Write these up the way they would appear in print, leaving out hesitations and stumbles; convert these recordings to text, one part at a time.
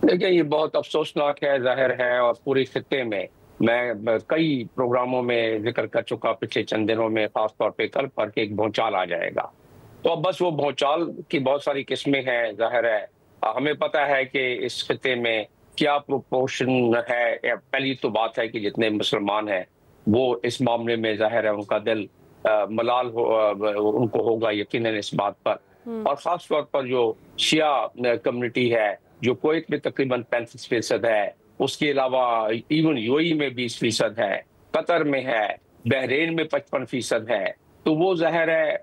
देखिए, ये बहुत अफ़सोसनाक है, ज़ाहिर है, और पूरे खित्ते में मैं कई प्रोग्रामों में ज़िक्र कर चुका पिछले चंद दिनों में, ख़ास तौर पे कल पर, कि एक भूचाल आ जाएगा। तो अब बस वो भूचाल की बहुत सारी किस्में हैं, ज़ाहिर है। हमें पता है कि इस खित्ते में क्या प्रोपोर्शन है। पहली तो बात है कि जितने मुसलमान हैं, वो इस मामले में ज़ाहिर है उनका दिल मलाल उनको होगा यकीनन इस बात पर। हुँ। और ख़ास तौर पर जो शिया कम्युनिटी है, जो कुवैत में तकरीबन 35% है, उसके अलावा इवन यूएई में 20% है, कतर में है, बहरीन में 55% है। तो वो ज़ाहिर है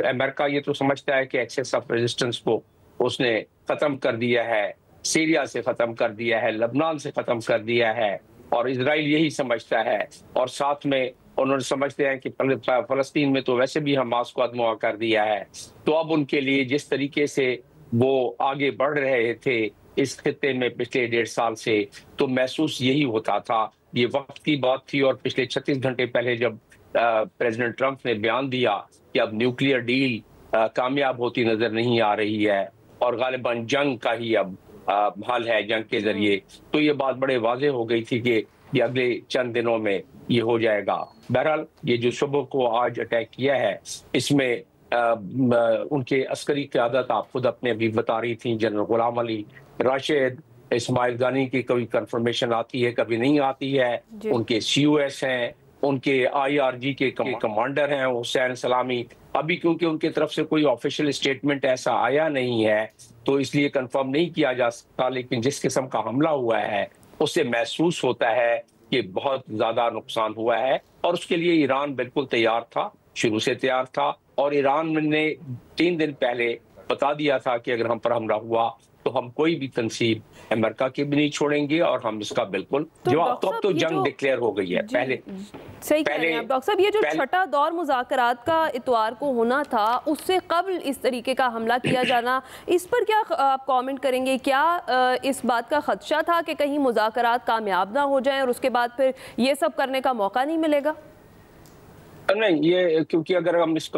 अमेरिका ये तो समझता है कि एक्सेस ऑफ रेजिस्टेंस को उसने ख़त्म कर दिया है, सीरिया से ख़त्म कर दिया है, लेबनान से ख़त्म कर दिया है, और इज़राइल यही समझता है। और साथ में उन्होंने समझते हैं कि फ़लस्तीन में तो वैसे भी हमास को अदमुआ कर दिया है। तो अब उनके लिए जिस तरीके से वो आगे बढ़ रहे थे इस खित्ते में पिछले 1.5 साल से, तो महसूस यही होता था। ये वक़्त की बात थी, और पिछले 36 घंटे पहले जब प्रेज़िडेंट ट्रंप ने बयान दिया कि अब न्यूक्लियर डील कामयाब होती नज़र नहीं आ रही है, और ग़ालिबन जंग का ही अब हल है, जंग के हुँ। ज़रिए। तो ये बात बड़े वाज़ेह हो गई थी कि ये अगले चंद दिनों में ये हो जाएगा। बहरहाल, ये जो सुबह को आज अटैक किया है, इसमें उनके अस्करी क़यादत आप खुद अपने अभी बता रही थी, जनरल गुलाम अली, राशिद, इस्माइल गानी की कभी कन्फर्मेशन आती है, कभी नहीं आती है। जी। उनके सीओएस हैं, उनके आईआरजी के कमांडर हैं हुसैन सलामी। अभी क्योंकि उनकी तरफ से कोई ऑफिशियल स्टेटमेंट ऐसा आया नहीं है, तो इसलिए कन्फर्म नहीं किया जा सकता, लेकिन जिस किस्म का हमला हुआ है, उससे महसूस होता है कि बहुत ज़्यादा नुकसान हुआ है, और उसके लिए ईरान बिल्कुल तैयार था, शुरू से तैयार था। और ईरान ने 3 दिन पहले बता दिया था कि अगर हम पर हमला हुआ, तो हम कोई भी तनसीब अमेरिका की भी नहीं छोड़ेंगे, और हम इसका बिल्कुल तो जवाब। तो डॉक्टर अब साहब तो ये जंग जो डिक्लेयर हो गई है। जी, सही कह रहे पहले हैं आप डॉक्टर साहब, ये जो पहले छठा दौर मुज़ाकरात का इतवार को होना था, उससे कब्ल इस तरीके का हमला किया जाना, इस पर क्या आप कमेंट करेंगे? क्या इस बात का खदशा था कि कहीं मुज़ाकरात कामयाब ना हो जाएं और उसके बाद फिर ये सब करने का मौका नहीं मिलेगा? नहीं, ये क्योंकि अगर हम इस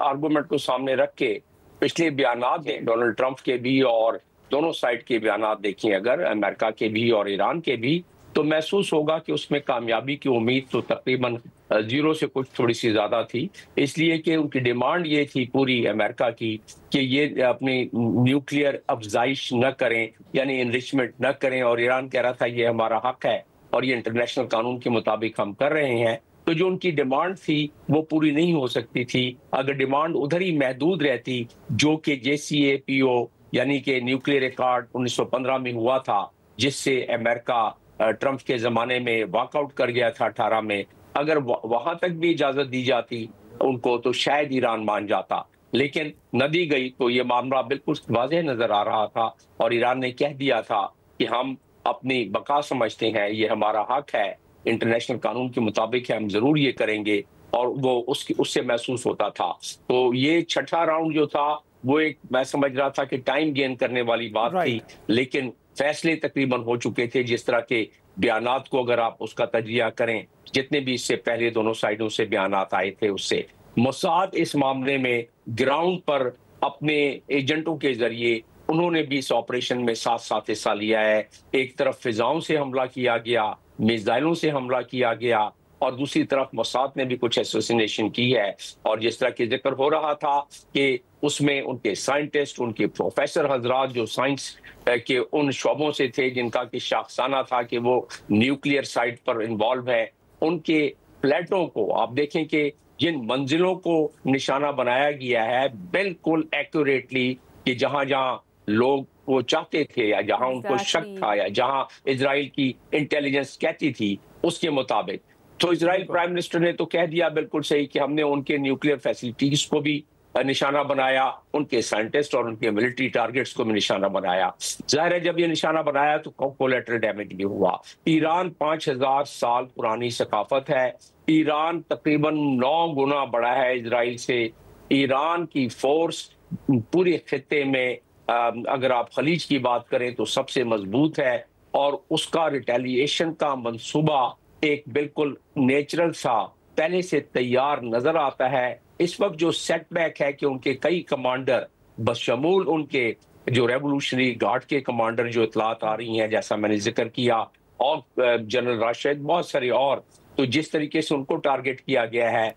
आर्गुमेंट को सामने रख के पिछले बयानात दें डोनाल्ड ट्रंप के भी, और दोनों साइड के बयानात देखें, अगर अमेरिका के भी और ईरान के भी, तो महसूस होगा कि उसमें कामयाबी की उम्मीद तो तकरीबन ज़ीरो से कुछ थोड़ी-सी ज़्यादा थी। इसलिए कि उनकी डिमांड ये थी पूरी अमेरिका की कि ये अपनी न्यूक्लियर अफ़ज़ाइश न करें, यानी एनरिचमेंट न करें, और ईरान कह रहा था ये हमारा हक है, और ये इंटरनेशनल कानून के मुताबिक हम कर रहे हैं। तो जो उनकी डिमांड थी वो पूरी नहीं हो सकती थी अगर डिमांड उधर ही महदूद रहती, जो कि जेसीपीओ यानी कि न्यूक्लियर एकॉर्ड 1915 में हुआ था, जिससे अमेरिका ट्रंप के ज़माने में वॉकआउट कर गया था 18 में। अगर वहाँ तक भी इजाज़त दी जाती उनको, तो शायद ईरान मान जाता, लेकिन न दी गई। तो ये मामला बिल्कुल वाज़ेह नज़र आ रहा था, और ईरान ने कह दिया था कि हम अपनी बका समझते हैं, ये हमारा हक है, इंटरनेशनल कानून के मुताबिक है, हम ज़रूर ये करेंगे। और वो उससे महसूस होता था। तो ये छठा राउंड जो था, वो एक मैं समझ रहा था कि टाइम गेन करने वाली बात थी, राइट। लेकिन फैसले तकरीबन हो चुके थे। जिस तरह के बयानात को अगर आप उसका तजिया करें, जितने भी इससे पहले दोनों साइडों से बयानात आए थे, उससे मोसाद इस मामले में ग्राउंड पर अपने एजेंटों के ज़रिए उन्होंने भी इस ऑपरेशन में साथ-साथ हिस्सा लिया है। एक तरफ फ़िज़ाओं से हमला किया गया, मिसाइलों से हमला किया गया, और दूसरी तरफ मोसाद ने भी कुछ असोसिनेशन की है। और जिस तरह की ज़िक्र हो रहा था कि उसमें उनके साइंटिस्ट, उनके प्रोफ़ेसर हज़रात जो साइंस के उन शोबों से थे जिनका कि शाखसाना था कि वो न्यूक्लियर साइट पर इन्वॉल्व है, उनके फ्लैटों को आप देखें कि जिन मंजिलों को निशाना बनाया गया है बिल्कुल एक्यूरेटली, कि जहाँ-जहाँ लोग वो चाहते थे, या जहाँ उनको शक एग्ज़ैक्टली। था, या जहाँ इज़राइल की इंटेलिजेंस कहती थी उसके मुताबिक। तो इज़राइल बिल्कुल। प्राइम मिनिस्टर ने तो कह दिया बिल्कुल सही कि हमने उनके न्यूक्लियर फैसिलिटीज़ को भी निशाना बनाया, उनके साइंटिस्ट और उनके मिलिट्री टारगेट्स को भी निशाना बनाया। ज़ाहिर है जब ये निशाना बनाया तो कोलैटरल डैमेज भी हुआ। ईरान 5000 साल पुरानी सकाफत है। ईरान तकरीबन 9 गुना बड़ा है इज़राइल से। ईरान की फ़ोर्स पूरे खित्ते में अगर आप खलीज की बात करें तो सबसे मजबूत है, और उसका रिटेलिएशन का मंसूबा एक बिल्कुल नेचुरल सा पहले से तैयार नजर आता है। इस वक्त जो सेटबैक है कि उनके कई कमांडर बशमूल उनके जो रेवोल्यूशनरी गार्ड के कमांडर जो इतलात आ रही हैं, जैसा मैंने जिक्र किया, और जनरल राशिद, बहुत सारे और, तो जिस तरीके से उनको टारगेट किया गया है,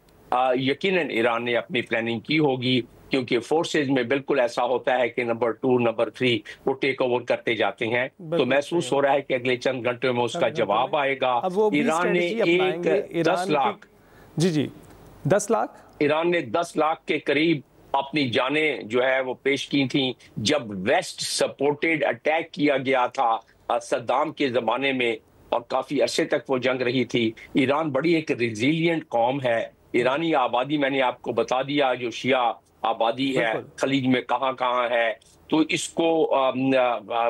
यकीनन ईरान ने अपनी प्लानिंग की होगी, क्योंकि फोर्सेज में बिल्कुल ऐसा होता है कि नंबर 2 नंबर 3 वो टेक ओवर करते जाते हैं। तो महसूस हो रहा है कि अगले चंद घंटों में उसका जवाब आएगा। ईरान ने 10 लाख, जी 10 लाख, ईरान ने 10 लाख के करीब अपनी जानें जो है वो पेश की थी जब वेस्ट सपोर्टेड अटैक किया गया था सद्दाम के जमाने में, और काफी अरसे तक वो जंग रही थी। ईरान बड़ी एक रिजिलियंट कौम है। ईरानी आबादी मैंने आपको बता दिया, जो शिया आबादी है खलीज में कहाँ कहाँ है। तो इसको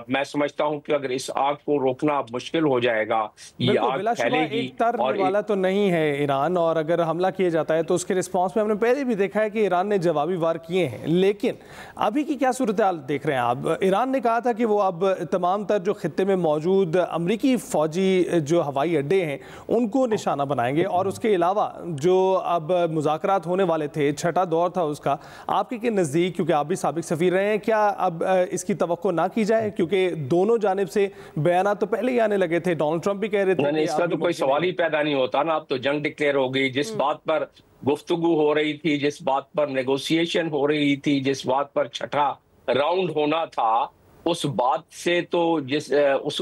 मैं समझता हूं कि अगर इस आग को रोकना मुश्किल हो जाएगा, ये आग फैलेगी। एक तरह वाला तो नहीं है ईरान, और अगर हमला किया जाता है तो उसके रिस्पांस में हमने पहले भी देखा है कि ईरान ने जवाबी वार किए हैं। लेकिन अभी की क्या सूरत हाल देख रहे हैं आप? ईरान ने कहा था कि वो अब तमाम तर जो खित्ते में मौजूद अमरीकी फौजी जो हवाई अड्डे हैं उनको निशाना बनाएंगे, और उसके अलावा जो अब मुज़ाकरात होने वाले थे, छठा दौर था उसका, आपके के नज़दीक, क्योंकि आप भी साबिक सफ़ीर रहे हैं, क्या अब इसकी तवक्को ना की जाए? क्योंकि दोनों जानिब से बयान तो पहले ही आने लगे थे, डोनाल्ड ट्रंप भी कह रहे थे। नहीं, इसका तो कोई सवाल ही पैदा नहीं होता ना। अब तो जंग डिक्लेयर हो गई। जिस बात पर गुफ्तगू हो रही थी, जिस बात पर नेगोशिएशन हो रही थी, जिस बात पर छठा राउंड होना था, उस बात से तो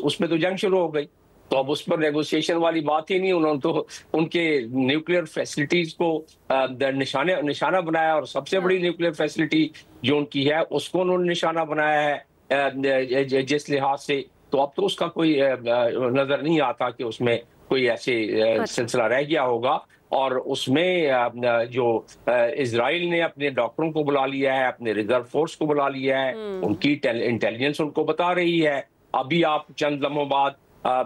उसमें तो जंग शुरू हो गई। तो अब उस पर नेगोशिएशन वाली बात ही नहीं। उन्होंने तो उनके न्यूक्लियर फैसिलिटीज को निशाना बनाया, और सबसे बड़ी न्यूक्लियर फैसिलिटी जो उनकी है उसको उन्होंने निशाना बनाया है जिस लिहाज से। तो अब तो उसका कोई नजर नहीं आता कि उसमें कोई ऐसे सिलसिला रह गया होगा। और उसमें जो इजराइल ने अपने डॉक्टरों को बुला लिया है, अपने रिजर्व फोर्स को बुला लिया है, उनकी इंटेलिजेंस उनको बता रही है। अभी आप चंद लम्हों बाद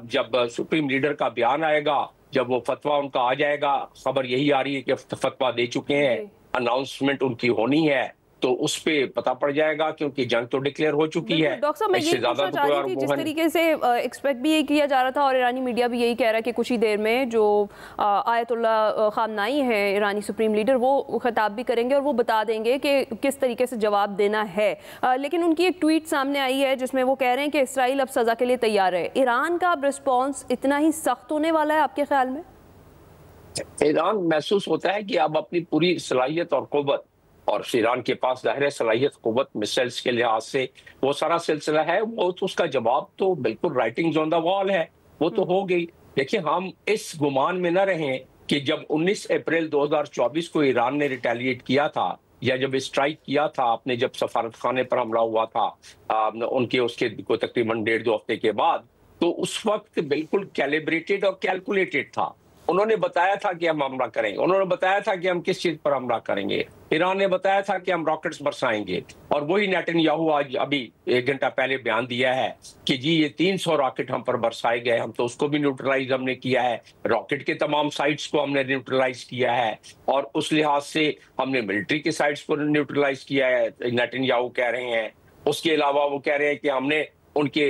जब सुप्रीम लीडर का बयान आएगा, जब वो फतवा उनका आ जाएगा, खबर यही आ रही है कि फतवा दे चुके हैं, अनाउंसमेंट उनकी होनी है, तो उस पे पता पड़ जाएगा, क्योंकि जंग तो डिक्लेयर हो चुकी है। डॉक्टर साहब, मैं ये पूछना चाह रही थी, जिस तरीके से एक्सपेक्ट भी यही किया जा रहा था, और ईरानी मीडिया भी यही कह रहा है कि कुछ ही देर में जो आयतुल्ला खामनाई है, ईरानी सुप्रीम लीडर, वो खिताब भी करेंगे और वो बता देंगे कि किस तरीके से जवाब देना है। लेकिन उनकी एक ट्वीट सामने आई है जिसमें वो कह रहे हैं कि इसराइल अब सजा के लिए तैयार है। ईरान का अब रिस्पॉन्स इतना ही सख्त होने वाला है आपके ख्याल में? ईरान महसूस होता है कि अब अपनी पूरी सलाहियत और कुव्वत, और ईरान के पास ज़ाहिर सलाहियत, कुव्वत, मिसाइल्स के लिहाज से वो सारा सिलसिला है, वो तो उसका जवाब तो बिल्कुल राइटिंग्स ऑन द वॉल है, वो तो हो गई। देखिए, हम इस गुमान में न रहें कि जब 19 अप्रैल 2024 को ईरान ने रिटेलिएट किया था, या जब स्ट्राइक किया था आपने, जब सफारत खाने पर हमला हुआ था उनके, उसके को तकरीबन 1.5-2 हफ्ते के बाद, तो उस वक्त बिल्कुल कैलिब्रेटेड और कैलकुलेटेड था। उन्होंने बताया था कि हम हमला करेंगे, उन्होंने बताया था कि हम किस चीज पर हमला करेंगे। ईरान ने बताया था कि हम रॉकेट्स बरसाएंगे, और वही नेतन्याहू आज अभी 1 घंटा पहले बयान दिया है कि जी ये 300 रॉकेट हम पर बरसाए गए, हम तो उसको भी न्यूट्रलाइज हमने किया है, रॉकेट के तमाम साइट्स को हमने न्यूट्रलाइज किया है, और उस लिहाज से हमने मिलिट्री के साइट्स को न्यूट्रलाइज किया है, नेतन्याहू कह रहे हैं। उसके अलावा वो कह रहे हैं कि हमने उनके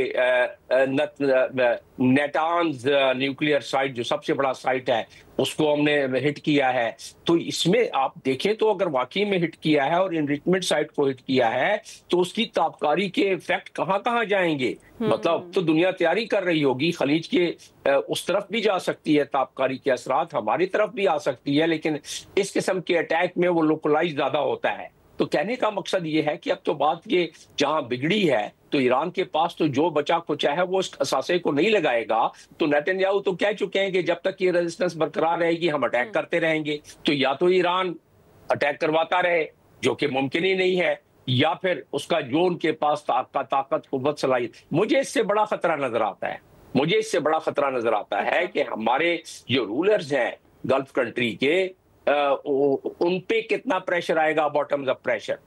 नेटान्स न्यूक्लियर साइट, जो सबसे बड़ा साइट है, उसको हमने हिट किया है। तो इसमें आप देखें तो अगर वाकई में हिट किया है और इनरिचमेंट साइट को हिट किया है, तो उसकी ताबकारी के इफेक्ट कहाँ कहाँ जाएंगे। मतलब तो दुनिया तैयारी कर रही होगी, खलीज के उस तरफ भी जा सकती है, ताबकारी के असरात हमारी तरफ भी आ सकती है, लेकिन इस किस्म के अटैक में वो लोकलाइज ज्यादा होता है। तो कहने का मकसद ये है कि अब तो बात ये जहां बिगड़ी है, तो ईरान के पास तो जो बचा खुचा है वो इस असासे को नहीं लगाएगा। तो नेतन्याहू तो कह चुके हैं कि जब तक ये रेजिस्टेंस बरकरार रहेगी हम अटैक करते रहेंगे। तो या तो ईरान अटैक करवाता रहे, जो कि मुमकिन ही नहीं है, या फिर उसका जो उनके पास ताकत, कुव्वत, सलाहियत, मुझे इससे बड़ा खतरा नजर आता है। मुझे इससे बड़ा खतरा नजर आता है कि हमारे जो रूलर्स हैं गल्फ कंट्री के, उन पे कितना प्रेशर आएगा, बॉटम्स अप प्रेशर,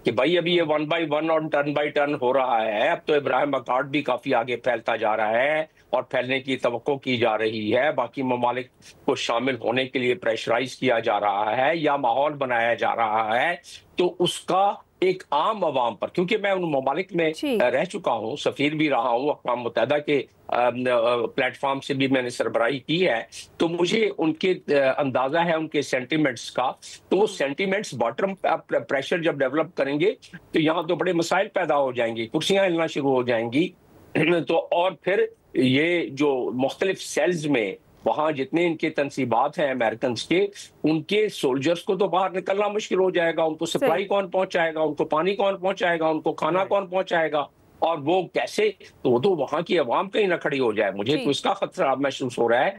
कि भाई अभी ये 1 by 1 और टर्न बाई टर्न हो रहा है। अब तो इब्राहिम अकॉर्ड भी काफी आगे फैलता जा रहा है और फैलने की तवक्को की जा रही है। बाकी ममालिक को शामिल होने के लिए प्रेशराइज किया जा रहा है या माहौल बनाया जा रहा है। तो उसका एक आम आवाम पर, क्योंकि मैं उन ममालिक में रह चुका हूँ, सफीर भी रहा हूँ, अक़वाम मुत्तहिदा के प्लेटफॉर्म से भी मैंने सरबराही की है, तो मुझे उनके अंदाजा है उनके सेंटिमेंट्स का। तो वो सेंटिमेंट्स बॉटम प्रेशर जब डेवलप करेंगे तो यहाँ तो बड़े मसाइल पैदा हो जाएंगी, कुर्सियां हिलना शुरू हो जाएंगी। तो और फिर ये जो मुख्तलिफ सेल्स में वहां जितने इनके तनसीबात हैं अमेरिकन के, उनके सोल्जर्स को तो बाहर निकलना मुश्किल हो जाएगा। उनको सप्लाई कौन पहुंचाएगा, उनको पानी कौन पहुंचाएगा, उनको खाना कौन पहुंचाएगा, और वो कैसे, तो वो तो वहां की आवाम कहीं ना खड़ी हो जाए। मुझे तो इसका खतरा महसूस हो रहा है